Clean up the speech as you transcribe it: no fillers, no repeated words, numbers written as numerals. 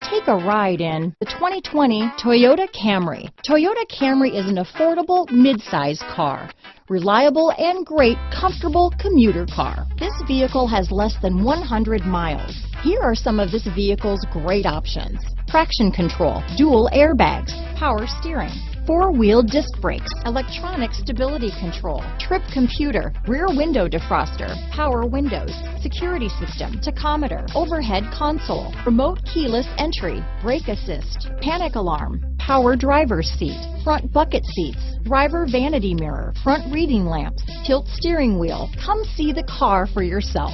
Take a ride in the 2020 Toyota Camry. Toyota Camry is an affordable mid-size car. Reliable and great, comfortable commuter car. This vehicle has less than 100 miles. Here are some of this vehicle's great options: traction control, dual airbags, power steering, four-wheel disc brakes, electronic stability control, trip computer, rear window defroster, power windows, security system, tachometer, overhead console, remote keyless entry, brake assist, panic alarm, power driver's seat, front bucket seats, driver vanity mirror, front reading lamps, tilt steering wheel. Come see the car for yourself.